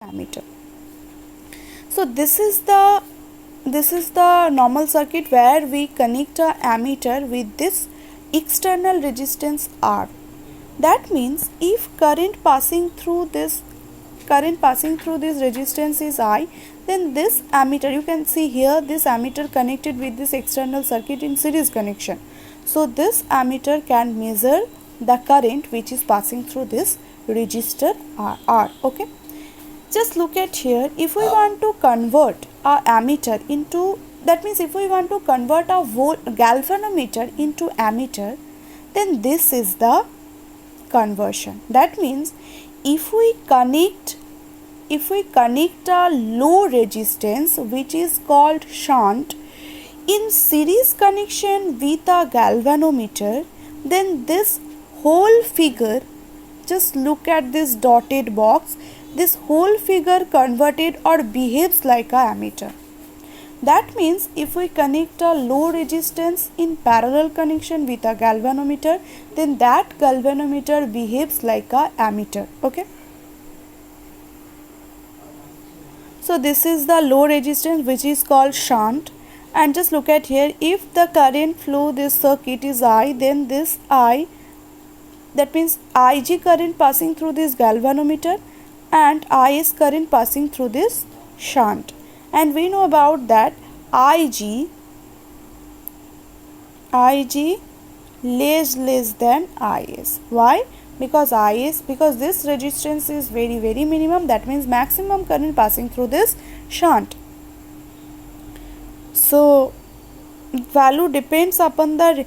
ammeter. So this is the normal circuit where we connect a ammeter with this external resistance R. That means if current passing through this resistance is I, then this ammeter, you can see here this ammeter connected with this external circuit in series connection. So this ammeter can measure the current which is passing through this resistor R. Okay. Just look at here, if we want to convert a ammeter into, that means if we want to convert a galvanometer into ammeter, then this is the conversion. That means if we connect a low resistance which is called shunt in series connection with a galvanometer, then this whole figure, just look at this dotted box, this whole figure converted or behaves like a ammeter. That means if we connect a low resistance in parallel connection with a galvanometer, then that galvanometer behaves like a ammeter. Okay. So this is the low resistance which is called shunt, and just look at here, if the current flow this circuit is I, then this I, that means Ig current passing through this galvanometer and Is current passing through this shunt, and we know about that Ig less than Is. Why? Because this resistance is very minimum, that means maximum current passing through this shunt. So value depends upon the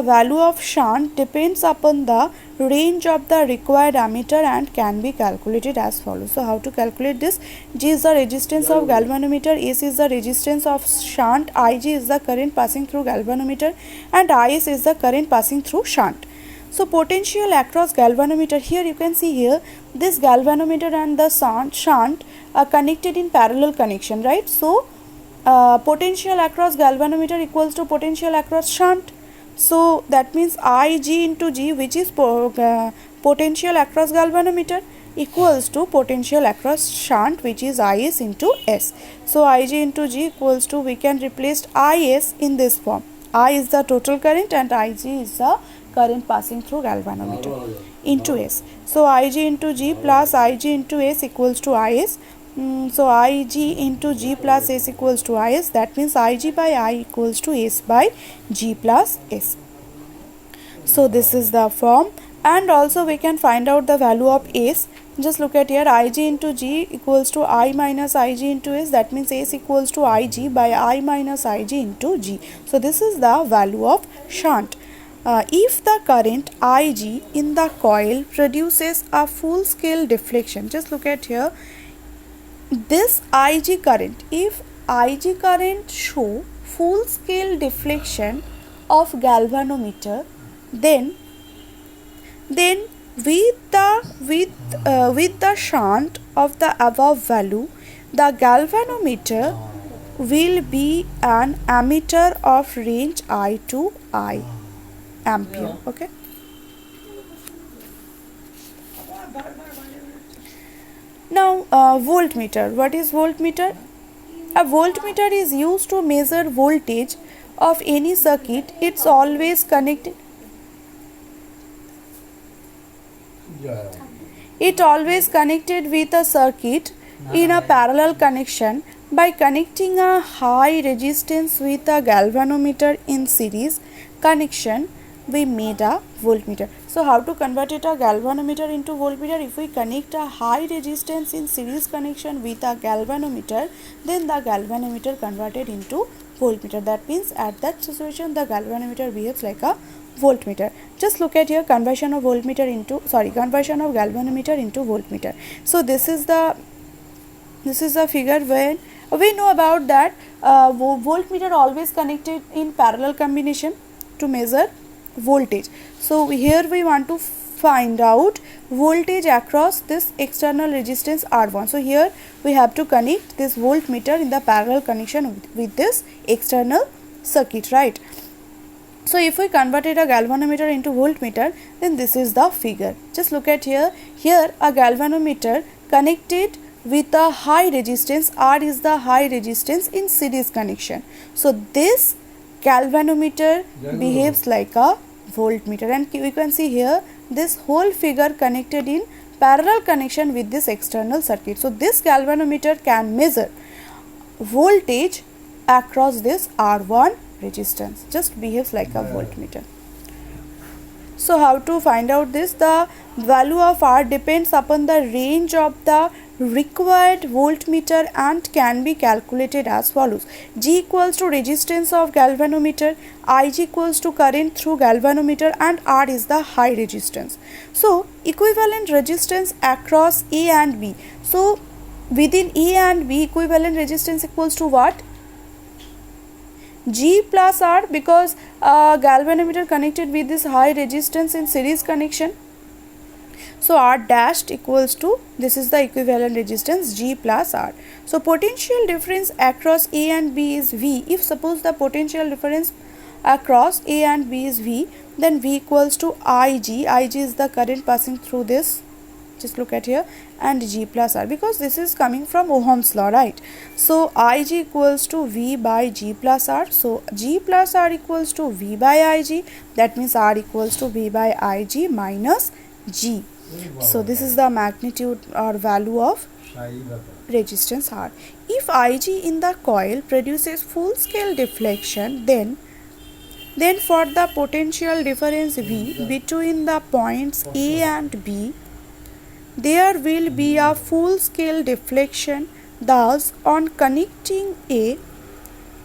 value of shunt depends upon the range of the required ammeter and can be calculated as follows. So how to calculate this? G is the resistance of galvanometer, S is the resistance of shunt, Ig is the current passing through galvanometer, and Is is the current passing through shunt. So potential across galvanometer, here you can see here this galvanometer and the shunt are connected in parallel connection, right? So potential across galvanometer equals to potential across shunt. So that means Ig into G, which is potential across galvanometer, equals to potential across shunt, which is Is into S. So Ig into G equals to, we can replace Is in this form. I is the total current and Ig is the current passing through galvanometer into S. So Ig into G plus Ig into S equals to Is. So Ig into G plus S equals to Is, that means Ig by I equals to S by G plus S. So this is the form, and also we can find out the value of S. Just look at here, Ig into G equals to I minus Ig into S, that means S equals to Ig by I minus Ig into G. So this is the value of shunt. If the current Ig in the coil produces a full scale deflection, just look at here, this Ig current, if Ig current show full scale deflection of galvanometer, then with the shunt of the above value, the galvanometer will be an ammeter of range I to I ampere. Okay. Now voltmeter. What is voltmeter? A voltmeter is used to measure voltage of any circuit. It's always connected. It always connected with a circuit in a parallel connection. By connecting a high resistance with a galvanometer in series connection, we made a voltmeter. So how to convert a galvanometer into voltmeter? If we connect a high resistance in series connection with a galvanometer, then the galvanometer converted into voltmeter. That means at that situation the galvanometer behaves like a voltmeter. Just look at here, conversion of galvanometer into voltmeter. So this is the figure when we know about that voltmeter always connected in parallel combination to measure voltage. So here we want to find out voltage across this external resistance R1. So here we have to connect this voltmeter in the parallel connection with this external circuit, right? So if we converted a galvanometer into voltmeter, then this is the figure. Just look at here. Here a galvanometer connected with a high resistance. R is the high resistance in series connection. So this galvanometer behaves like a voltmeter, and we can see here this whole figure connected in parallel connection with this external circuit. So this galvanometer can measure voltage across this R1 resistance, just behaves like a voltmeter. So how to find out this? The value of R depends upon the range of the required voltmeter and can be calculated as follows. G equals to resistance of galvanometer, Ig equals to current through galvanometer, and R is the high resistance. So equivalent resistance across A and B. So within A and B, equivalent resistance equals to what? G plus R, because galvanometer connected with this high resistance in series connection. So R dashed equals to, this is the equivalent resistance, G plus R. So potential difference across A and B is V. If suppose the potential difference across A and B is V, then V equals to Ig. Ig is the current passing through this, just look at here, and G plus R, because this is coming from Ohm's law, right? So Ig equals to V by G plus R. So G plus R equals to V by Ig. That means R equals to V by Ig minus G. So this is the magnitude or value of resistance R. If Ig in the coil produces full scale deflection, then for the potential difference V between the points A and B, there will be a full scale deflection. Thus, on connecting a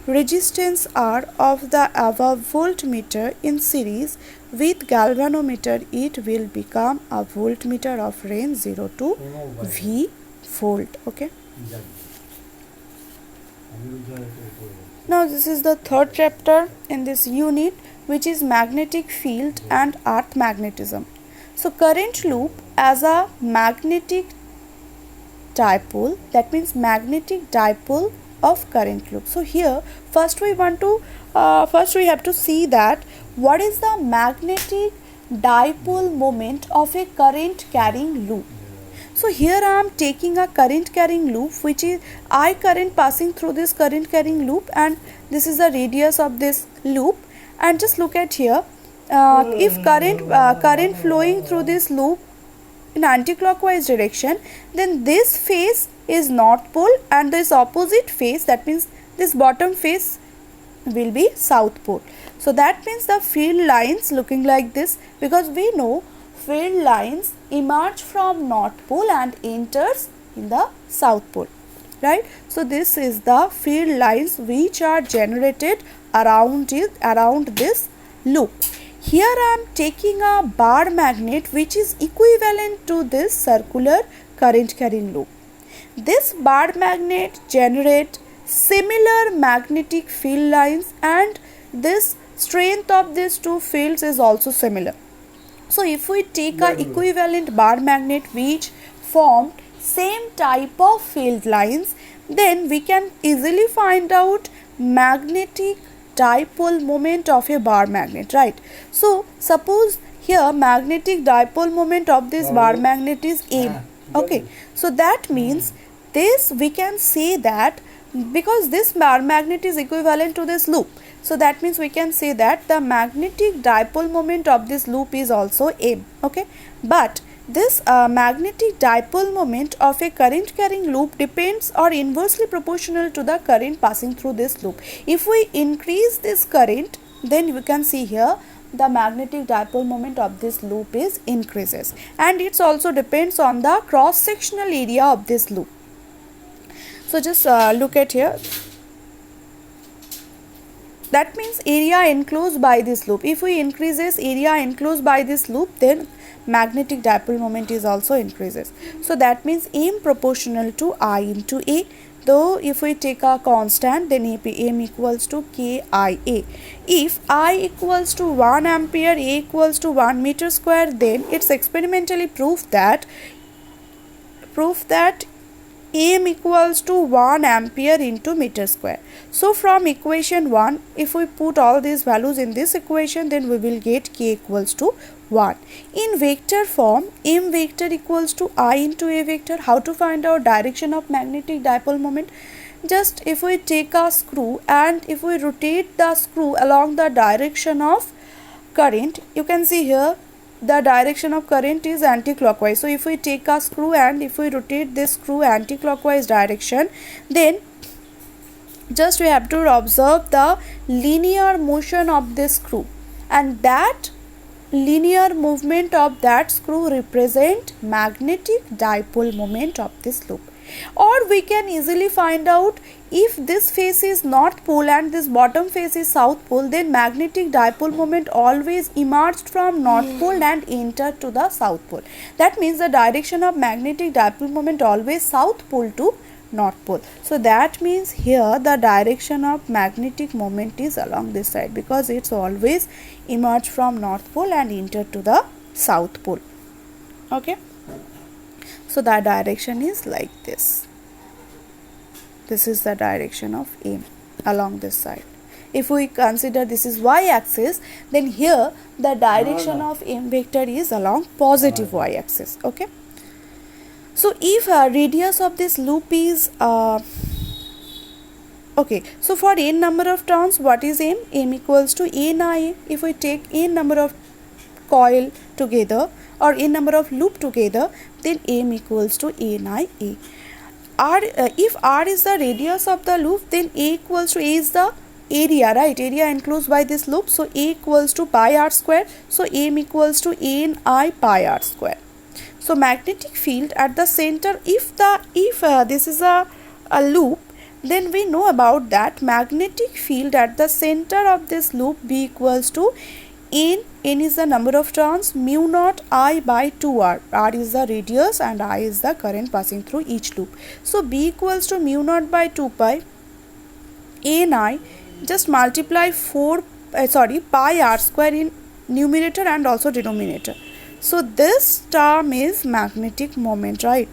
resistance R of the above voltmeter in series with galvanometer, it will become a voltmeter of range 0 to V volt. Okay. Now this is the third chapter in this unit, which is magnetic field and earth magnetism. So current loop as a magnetic dipole, that means magnetic dipole of current loop. So here first we have to see that what is the magnetic dipole moment of a current carrying loop. So here I am taking a current carrying loop, which is I current passing through this current carrying loop, and this is the radius of this loop. And just look at here, if current flowing through this loop in anti-clockwise direction, then this face is north pole and this opposite face, that means this bottom face, will be south pole. So that means the field lines looking like this, because we know field lines emerge from north pole and enters in the south pole, right? So this is the field lines which are generated around this loop. Here I am taking a bar magnet which is equivalent to this circular current carrying loop. This bar magnet generates similar magnetic field lines, and this strength of these two fields is also similar. So if we take a equivalent bar magnet which formed same type of field lines, then we can easily find out magnetic dipole moment of a bar magnet, right? So suppose here magnetic dipole moment of this bar magnet is M. Okay, so that means this we can say that because this bar magnet is equivalent to this loop, so that means we can say that the magnetic dipole moment of this loop is also M. Okay, but this magnetic dipole moment of a current carrying loop depends or inversely proportional to the current passing through this loop. If we increase this current, then we can see here the magnetic dipole moment of this loop is increases, and it also depends on the cross sectional area of this loop. So just look at here, that means area enclosed by this loop. If we increases area enclosed by this loop, then magnetic dipole moment is also increases. So that means M proportional to I into A. Though if we take a constant, then M equals to KIA. If I equals to 1 ampere, A equals to 1 meter square, then it's experimentally proved that M equals to 1 ampere into meter square. So from equation 1, if we put all these values in this equation, then we will get K equals to 1. In vector form, m vector equals to I into a vector. How to find out direction of magnetic dipole moment? Just if we take a screw and if we rotate the screw along the direction of current, you can see here the direction of current is anti-clockwise. So if we take a screw and if we rotate this screw anti-clockwise direction, then just we have to observe the linear motion of this screw, and that linear movement of that screw represent magnetic dipole moment of this loop. Or we can easily find out, if this face is north pole and this bottom face is south pole, then magnetic dipole moment always emerged from north pole and entered to the south pole. That means the direction of magnetic dipole moment always south pole to north pole. So that means here the direction of magnetic moment is along this side, because it's always emerged from north pole and entered to the south pole. Okay, so the direction is like this. This is the direction of M along this side. If we consider this is y axis, then here the direction of M vector is along positive y axis. Okay, so if radius of this loop is okay, so for n number of turns, what is M? M equals to n I. If we take n number of coil together or n number of loop together, then M equals to n I A. If R is the radius of the loop, then A equals to A is the area, right? Area enclosed by this loop. So A equals to pi r square. So M equals to n I pi r square. So magnetic field at the center, if this is a loop, then we know about that magnetic field at the center of this loop B equals to n is the number of turns, mu naught I by 2r. R is the radius and I is the current passing through each loop. So B equals to mu naught by 2 pi ni, just multiply pi r square in numerator and also denominator. So this term is magnetic moment, right?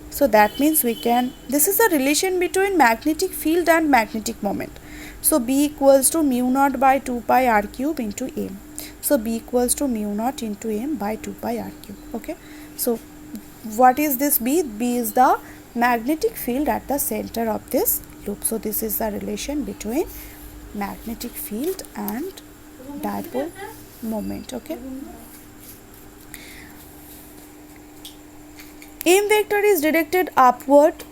So that means this is the relation between magnetic field and magnetic moment. So B equals to mu naught by 2 pi r cube into M. So B equals to mu naught into M by 2 pi r cube. Okay, so what is this B? B is the magnetic field at the center of this loop. So this is the relation between magnetic field and dipole moment. Okay, M vector is directed upward.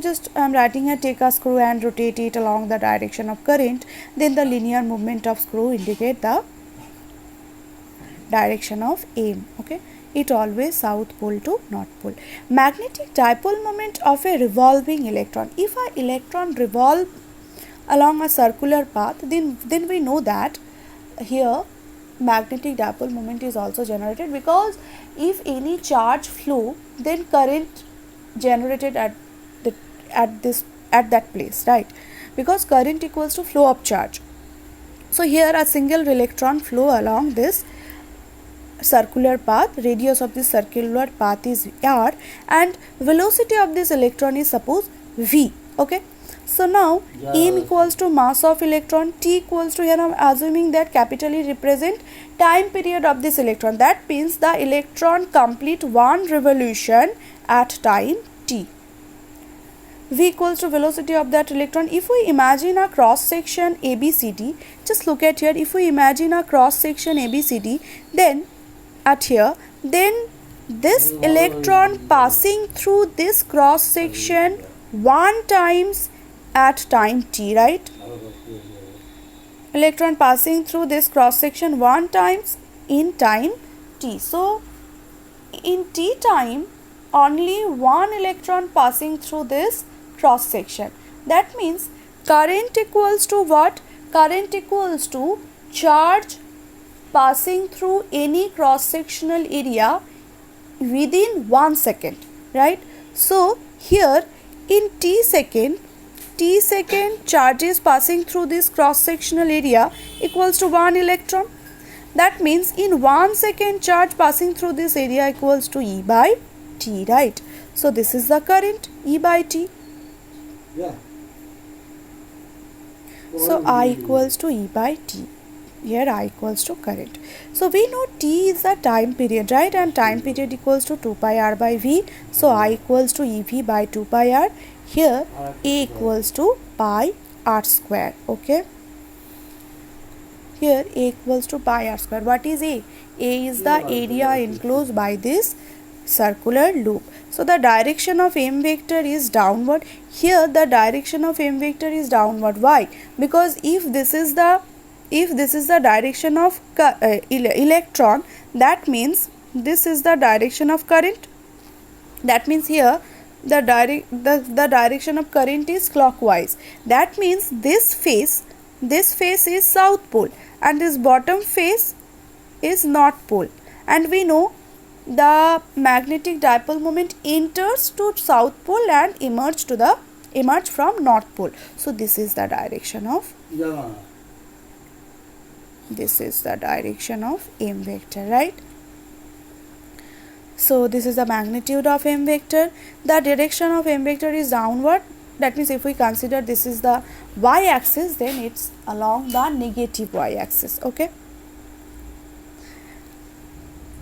Just I am writing here, take a screw and rotate it along the direction of current, then the linear movement of screw indicate the direction of M. Okay, it always south pole to north pole. Magnetic dipole moment of a revolving electron. If an electron revolve along a circular path, then we know that here magnetic dipole moment is also generated, because if any charge flow, then current generated at that place, right? Because current equals to flow of charge. So here a single electron flow along this circular path. Radius of this circular path is r and velocity of this electron is suppose v. Okay, so now M equals to mass of electron, T equals to, here I am assuming that capital E represent time period of this electron. That means the electron complete one revolution at time t. V equals to velocity of that electron. If we imagine a cross section ABCD, just look at here, if we imagine a cross section ABCD, then at here, then this electron passing through this cross section one times at time t, right? Electron passing through this cross section one times in time t. So in t time, only one electron passing through this cross section. That means current equals to what? Current equals to charge passing through any cross sectional area within 1 second, right? So here in t second charges passing through this cross sectional area equals to 1 electron. That means in 1 second charge passing through this area equals to E by T, right? So this is the current, E by T. Yeah. So I equals to E by T. here I equals to current. So we know T is the time period, right? And time period equals to 2 pi r by V. So I equals to EV by 2 pi r. Here A equals to pi r square. Okay. Here A equals to pi r square. What is A? A is the area enclosed by this circular loop. So the direction of m vector is downward. Here the direction of m vector is downward. Why? Because if this is the direction of electron, that means this is the direction of current. That means here the direction of current is clockwise. That means this face is south pole and this bottom face is north pole. And we know the magnetic dipole moment enters to south pole and emerge from north pole. So this is the direction of m vector, right? So this is the magnitude of m vector. The direction of m vector is downward. That means if we consider this is the y axis, then it's along the negative y axis. Okay.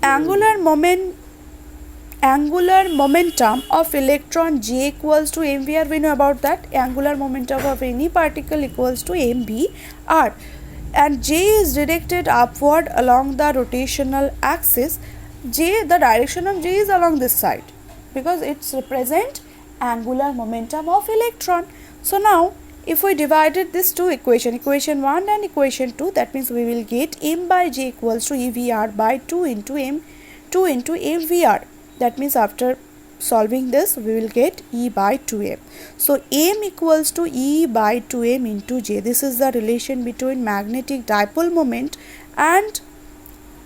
Angular momentum of electron J equals to mvr. We know about that. Angular momentum of any particle equals to mvr, and J is directed upward along the rotational axis. The direction of J is along this side because it's represent angular momentum of electron. So now if we divided this two equation 1 and equation 2, that means we will get m by J equals to EVR by 2 into mvr. That means after solving this we will get E by 2m. So m equals to E by 2m into J. This is the relation between magnetic dipole moment and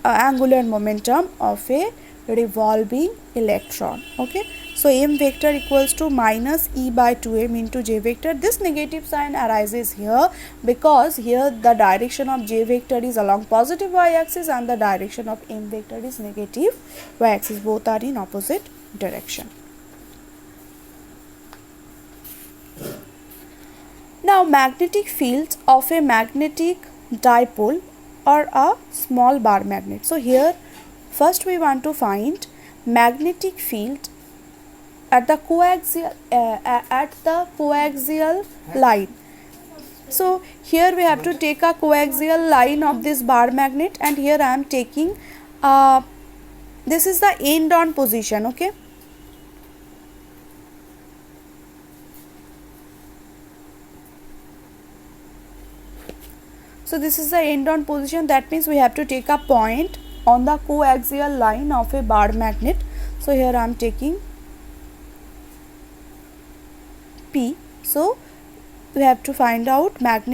angular momentum of a revolving electron. Okay. So m vector equals to minus E by 2m into J vector. This negative sign arises here because here the direction of J vector is along positive y axis and the direction of m vector is negative y axis. Both are in opposite direction. Now magnetic fields of a magnetic dipole or a small bar magnet. So here first we want to find magnetic field at the coaxial line. So here we have to take a coaxial line of this bar magnet, and here I am taking this is the end on position. Okay. So this is the end on position. That means we have to take a point on the coaxial line of a bar magnet. So here I am taking P. So we have to find out net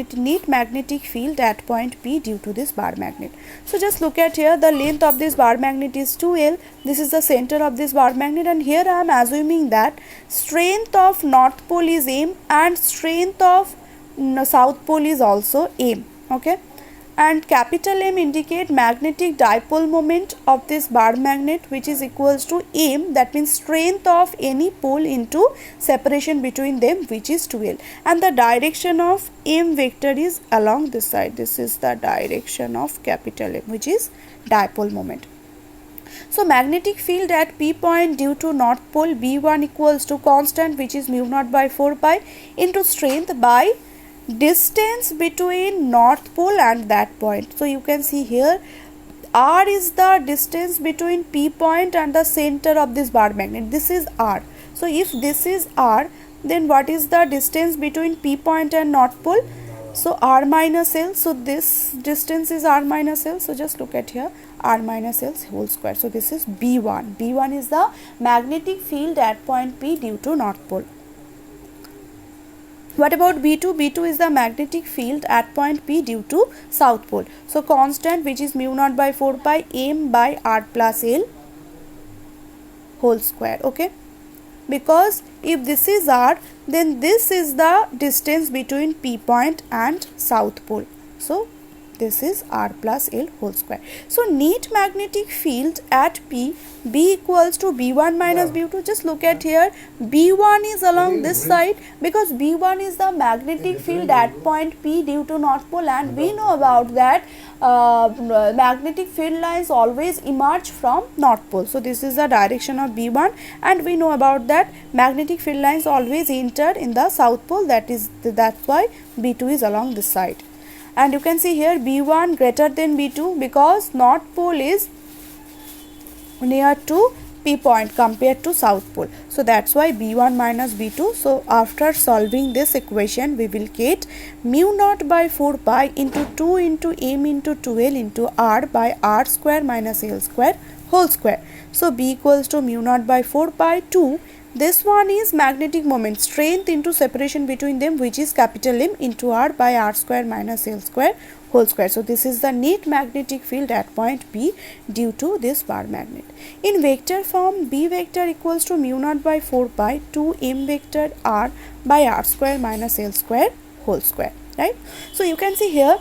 magnetic field at point P due to this bar magnet. So just look at here, the length of this bar magnet is 2L. This is the center of this bar magnet, and here I am assuming that strength of north pole is M and strength of south pole is also M. Okay. And capital M indicate magnetic dipole moment of this bar magnet, which is equals to M, that means strength of any pole into separation between them, which is 2L, and the direction of M vector is along this side. This is the direction of capital M, which is dipole moment. So magnetic field at P point due to north pole B1 equals to constant, which is mu naught by 4 pi into strength by distance between north pole and that point. So you can see here R is the distance between P point and the center of this bar magnet. This is R. So if this is R, then what is the distance between P point and north pole? So R minus L. So this distance is R minus L. So just look at here, R minus L whole square. So this is B1. B1 is the magnetic field at point P due to north pole. What about B2? B2 is the magnetic field at point P due to south pole. So constant, which is mu naught by 4 pi M by R plus L whole square. Okay. Because if this is R, then this is the distance between P point and south pole. So this is r plus l whole square. So net magnetic field at P, B equals to B1 minus B2. Just look at here, B1 is along this side because B1 is the magnetic field at point P due to North Pole, and we know about that magnetic field lines always emerge from North Pole. So this is the direction of B1, and we know about that magnetic field lines always enter in the South Pole. That's why B2 is along this side. And you can see here B1 greater than B2 because North Pole is near to P point compared to South Pole. So that's why B1 minus B2. So after solving this equation, we will get mu naught by 4 pi into 2 into m into 2l into r by r square minus l square whole square. So B equals to mu naught by 4 pi 2. This one is magnetic moment, strength into separation between them, which is capital M into r by r square minus l square whole square. So this is the net magnetic field at point P due to this bar magnet. In vector form, B vector equals to mu naught by 4 pi 2 m vector r by r square minus l square whole square, right? So you can see here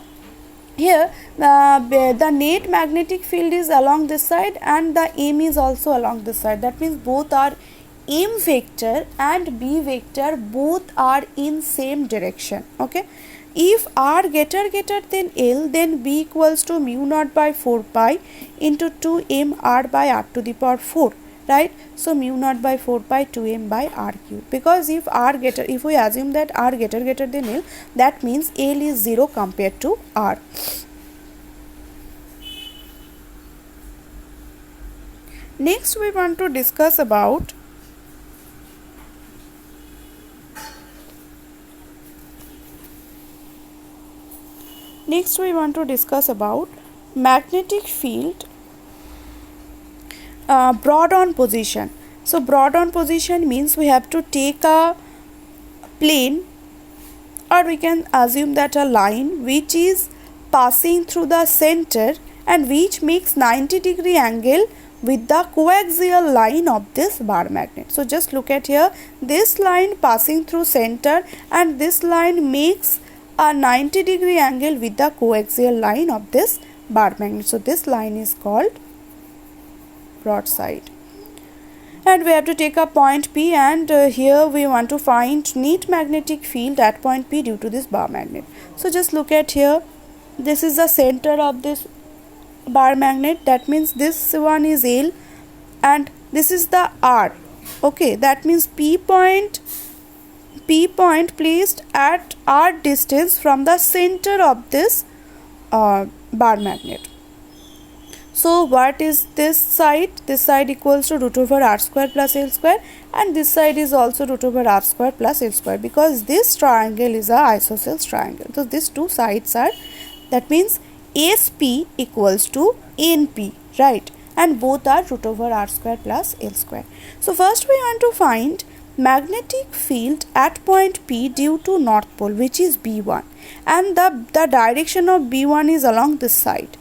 the net magnetic field is along this side and the M is also along this side. That means both are M vector and B vector, both are in same direction. Okay, if r greater than L, then B equals to mu naught by 4 pi into 2 m r by r to the power 4, right? So mu naught by 4 pi 2 m by r cube, because if we assume that r greater than L, that means L is 0 compared to r. Next we want to discuss about magnetic field brought on position. So brought on position means we have to take a plane, or we can assume that a line which is passing through the center and which makes 90-degree angle with the coaxial line of this bar magnet. So just look at here, this line passing through center and this line makes a 90-degree angle with the coaxial line of this bar magnet. So this line is called broadside. And we have to take a point P, and here we want to find net magnetic field at point P due to this bar magnet. So just look at here, this is the center of this bar magnet. That means this one is L and this is the R. Okay, that means P point placed at r distance from the center of this bar magnet. So what is this side? This side equals to root over r square plus l square, and this side is also root over r square plus l square, because this triangle is a isosceles triangle. So these two sides are, that means SP equals to NP, right? And both are root over r square plus l square. So first we want to find magnetic field at point P due to North Pole, which is B1, and the direction of B1 is along this side.